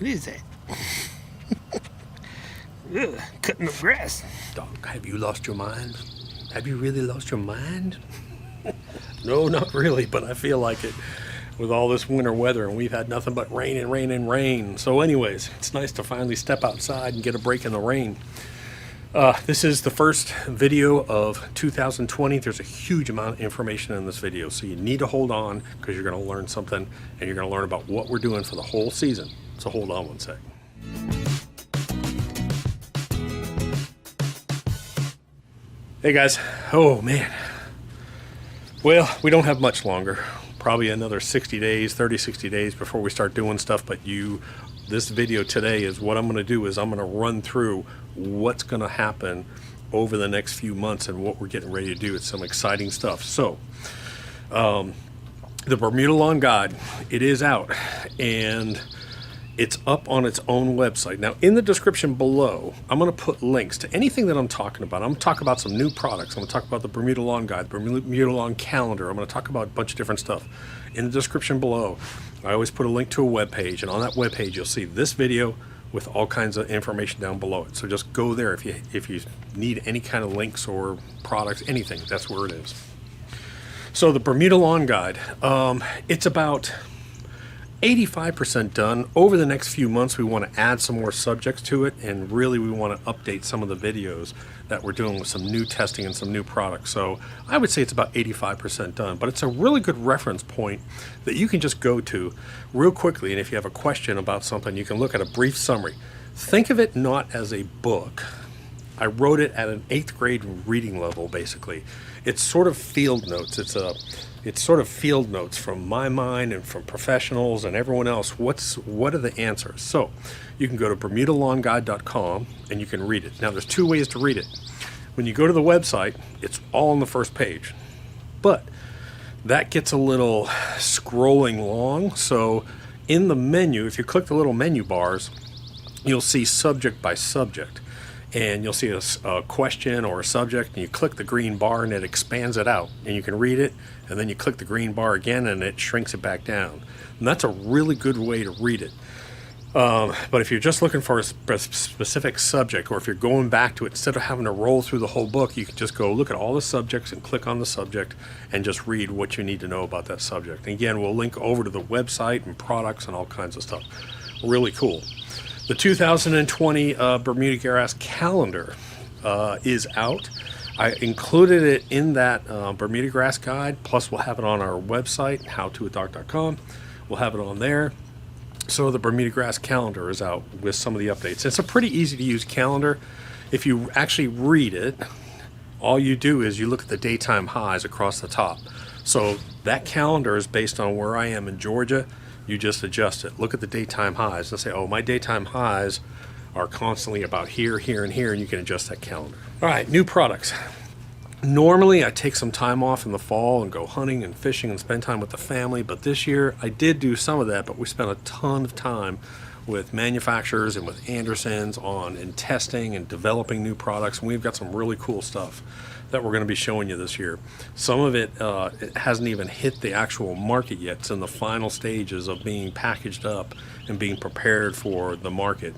is that? Ugh, cutting up grass. Doc, have you lost your mind? Have you really lost your mind? No, not really, but I feel like it with all this winter weather, and we've had nothing but rain and rain and rain. So anyways, it's nice to finally step outside and get a break in the rain. This is the first video of 2020. There's a huge amount of information in this video, so you need to hold on because you're going to learn something, and you're going to learn about what we're doing for the whole season. So hold on one sec. Hey guys, oh man. Well, we don't have much longer. Probably another 60 days, 60 days before we start doing stuff, but this video today is what I'm going to do is I'm going to run through what's going to happen over the next few months and what we're getting ready to do. It's some exciting stuff. So, the Bermuda Lawn Guide, it is out, and it's up on its own website. Now, in the description below, I'm going to put links to anything that I'm talking about. I'm going to talk about some new products. I'm going to talk about the Bermuda Lawn Guide, the Bermuda Lawn Calendar. I'm going to talk about a bunch of different stuff. In the description below, I always put a link to a web page, and on that web page, you'll see this video with all kinds of information down below it. So just go there if you need any kind of links or products, anything. That's where it is. So the Bermuda Lawn Guide, it's about 85% done. Over the next few months, we want to add some more subjects to it, and really we want to update some of the videos that we're doing with some new testing and some new products. So I would say it's about 85% done, but it's a really good reference point that you can just go to real quickly, and if you have a question about something, you can look at a brief summary. Think of it not as a book. I wrote it at an 8th grade reading level, basically. It's sort of field notes. It's sort of field notes from my mind and from professionals and everyone else. What are the answers? So you can go to bermudalawnguide.com and you can read it. Now there's two ways to read it. When you go to the website, it's all on the first page, but that gets a little scrolling long. So in the menu, if you click the little menu bars, you'll see subject by subject. And you'll see a question or a subject, and you click the green bar and it expands it out, and you can read it, and then you click the green bar again and it shrinks it back down. And that's a really good way to read it. But if you're just looking for a specific subject, or if you're going back to it, instead of having to roll through the whole book, you can just go look at all the subjects and click on the subject and just read what you need to know about that subject. And again, we'll link over to the website and products and all kinds of stuff. Really cool. The 2020 Bermuda Grass Calendar is out. I included it in that Bermuda Grass Guide, plus we'll have it on our website, howtowithdoc.com. We'll have it on there. So the Bermuda Grass Calendar is out with some of the updates. It's a pretty easy to use calendar. If you actually read it, all you do is you look at the daytime highs across the top. So that calendar is based on where I am in Georgia. You just adjust it. Look at the daytime highs and say, oh, my daytime highs are constantly about here, here, and here, and you can adjust that calendar. All right, new products. Normally, I take some time off in the fall and go hunting and fishing and spend time with the family, but this year I did do some of that, but we spent a ton of time with manufacturers and with Andersons and testing and developing new products, and we've got some really cool stuff that we're going to be showing you this year. Some of it, it hasn't even hit the actual market yet. It's in the final stages of being packaged up and being prepared for the market.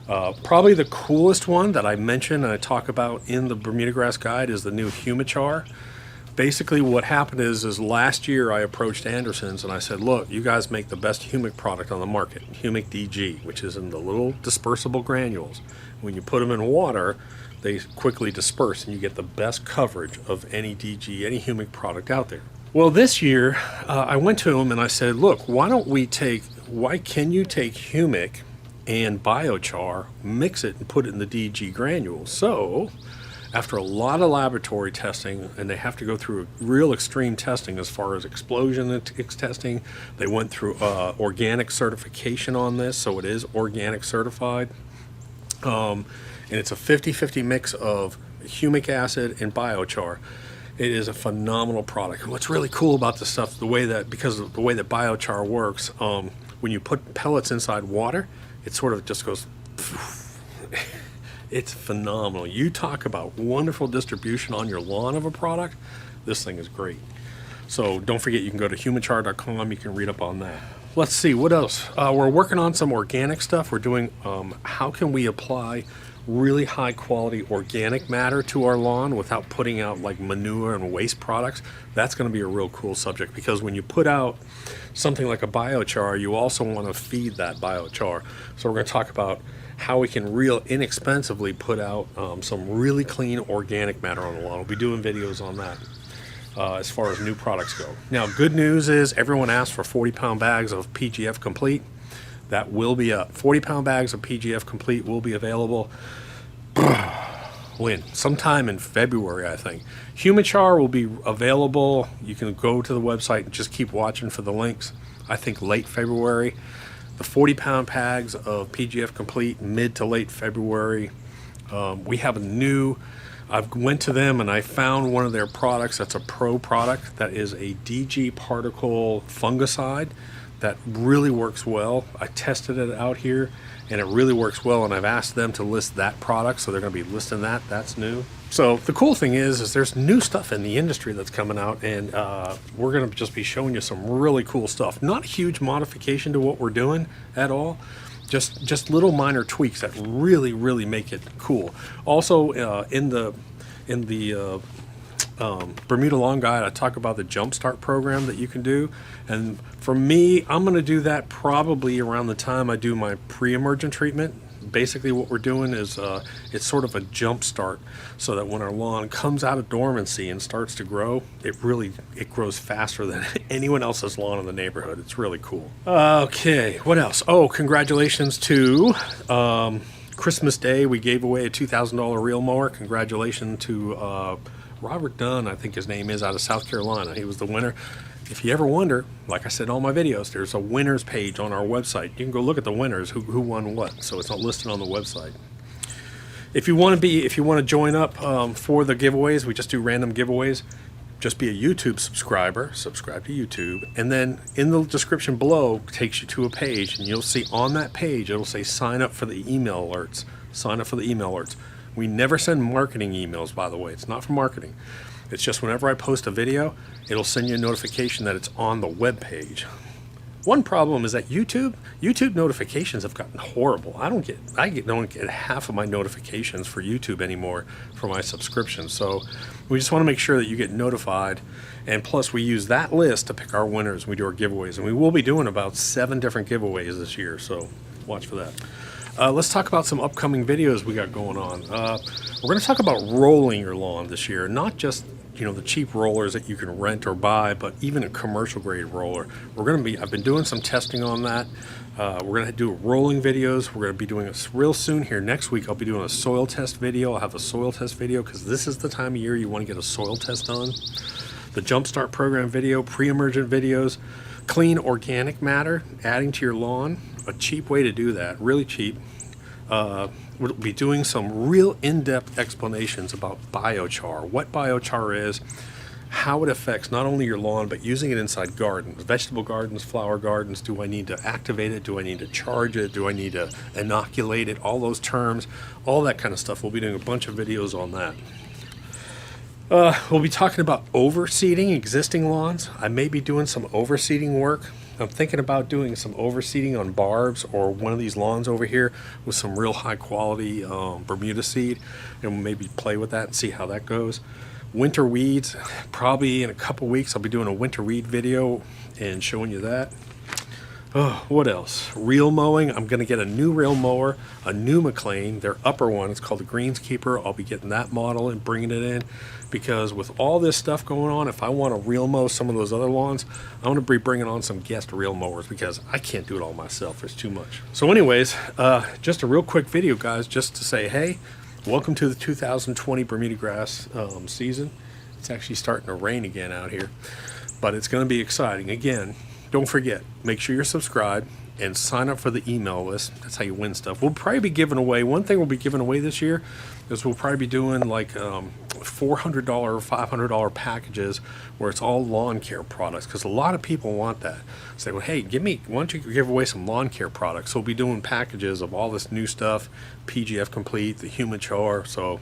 Probably the coolest one that I mentioned and I talk about in the Bermuda Grass Guide is the new Humichar. Basically what happened is last year I approached Andersons and I said, look, you guys make the best humic product on the market, Humic DG, which is in the little dispersible granules. When you put them in water, they quickly disperse and you get the best coverage of any DG, any humic product out there. Well, this year I went to them and I said, look, why can you take humic and biochar, mix it and put it in the DG granules? So after a lot of laboratory testing, and they have to go through a real extreme testing as far as explosion testing, they went through organic certification on this, so it is organic certified. And it's a 50-50 mix of humic acid and biochar. It is a phenomenal product. And what's really cool about this stuff, because of the way that biochar works, when you put pellets inside water, it sort of just goes It's phenomenal. You talk about wonderful distribution on your lawn of a product. This thing is great. So don't forget, you can go to humanchar.com. You can read up on that. Let's see, what else? We're working on some organic stuff. We're doing how can we apply really high quality organic matter to our lawn without putting out like manure and waste products. That's going to be a real cool subject, because when you put out something like a biochar, you also want to feed that biochar. So we're going to talk about how we can real inexpensively put out some really clean organic matter on the lawn. We'll be doing videos on that. As far as new products go. Now, good news is everyone asked for 40-pound bags of PGF Complete. That will be up. 40-pound bags of PGF Complete will be available when? Sometime in February, I think. Humanchar will be available. You can go to the website and just keep watching for the links. I think late February. The 40-pound bags of PGF Complete, mid to late February. We have a new... I went to them and I found one of their products that's a pro product that is a DG particle fungicide that really works well. I tested it out here and it really works well, and I've asked them to list that product, so they're going to be listing that. That's new. So the cool thing is there's new stuff in the industry that's coming out, and we're going to just be showing you some really cool stuff. Not a huge modification to what we're doing at all. Just little minor tweaks that really make it cool. Also, in the Bermuda Lawn Guide, I talk about the Jumpstart program that you can do, and for me, I'm going to do that probably around the time I do my pre-emergent treatment. Basically, what we're doing is it's sort of a jump start, so that when our lawn comes out of dormancy and starts to grow, it grows faster than anyone else's lawn in the neighborhood. It's really cool. Okay, what else? Oh, congratulations to Christmas Day. We gave away a $2,000 reel mower. Congratulations to Robert Dunn, I think his name is, out of South Carolina. He was the winner. If you ever wonder, like I said in all my videos, there's a winners page on our website. You can go look at the winners, who won what. So it's not listed on the website. If you want to join up for the giveaways, we just do random giveaways. Just be a YouTube subscriber, subscribe to YouTube, and then in the description below takes you to a page, and you'll see on that page it'll say sign up for the email alerts. Sign up for the email alerts. We never send marketing emails, by the way. It's not for marketing. It's just whenever I post a video, it'll send you a notification that it's on the web page. One problem is that YouTube notifications have gotten horrible. I don't get half of my notifications for YouTube anymore for my subscription. So we just want to make sure that you get notified. And plus, we use that list to pick our winners when we do our giveaways. And we will be doing about 7 different giveaways this year. So watch for that. Let's talk about some upcoming videos we got going on. We're going to talk about rolling your lawn this year, not just the cheap rollers that you can rent or buy, but even a commercial grade roller. I've been doing some testing on that. We're going to do rolling videos. We're going to be doing it real soon here. Next week, I'll be doing a soil test video. I'll have a soil test video because this is the time of year you want to get a soil test done. The Jumpstart program video, pre-emergent videos, clean organic matter, adding to your lawn. A cheap way to do that, really cheap. We'll be doing some real in-depth explanations about biochar, what biochar is, how it affects not only your lawn, but using it inside gardens, vegetable gardens, flower gardens. Do I need to activate it? Do I need to charge it? Do I need to inoculate it? All those terms, all that kind of stuff. We'll be doing a bunch of videos on that. We'll be talking about overseeding existing lawns. I may be doing some overseeding work. I'm thinking about doing some overseeding on barbs or one of these lawns over here with some real high quality Bermuda seed, and we'll maybe play with that and see how that goes. Winter weeds, probably in a couple weeks I'll be doing a winter weed video and showing you that. Oh, what else? Reel mowing. I'm going to get a new reel mower, a new McLean, their upper one. It's called the Greenskeeper. I'll be getting that model and bringing it in, because with all this stuff going on, if I want to reel mow some of those other lawns, I'm going to be bringing on some guest reel mowers because I can't do it all myself. It's too much. So anyways, just a real quick video, guys, just to say, hey, welcome to the 2020 Bermuda Grass season. It's actually starting to rain again out here, but it's going to be exciting. Again, don't forget, make sure you're subscribed and sign up for the email list. That's how you win stuff. We'll probably be giving away, one thing we'll be giving away this year is we'll probably be doing like $400 or $500 packages where it's all lawn care products, because a lot of people want that. Say, well, hey, why don't you give away some lawn care products? So we'll be doing packages of all this new stuff, PGF Complete, the Human Char. So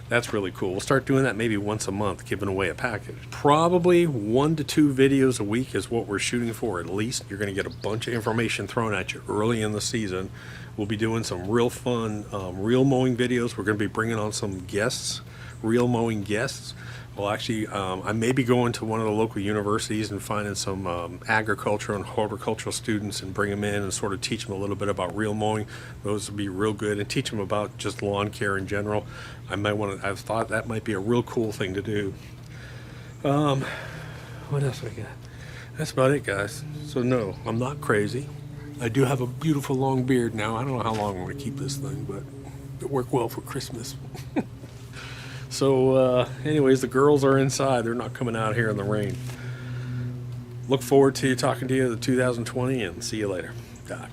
that's really cool. We'll start doing that maybe once a month, giving away a package. Probably 1 to 2 videos a week is what we're shooting for at least. You're going to get a bunch of information thrown at you early in the season. We'll be doing some real fun reel mowing videos. We're going to be bringing on some guests, reel mowing guests. Well, actually, I may be going to one of the local universities and finding some agriculture and horticultural students and bring them in and sort of teach them a little bit about reel mowing. Those would be real good, and teach them about just lawn care in general. I've thought that might be a real cool thing to do. What else I got? That's about it, guys. So no, I'm not crazy. I do have a beautiful long beard now. I don't know how long I'm going to keep this thing, but it worked well for Christmas. So anyways, the girls are inside. They're not coming out here in the rain. Look forward to talking to you in 2020, and see you later. Doc.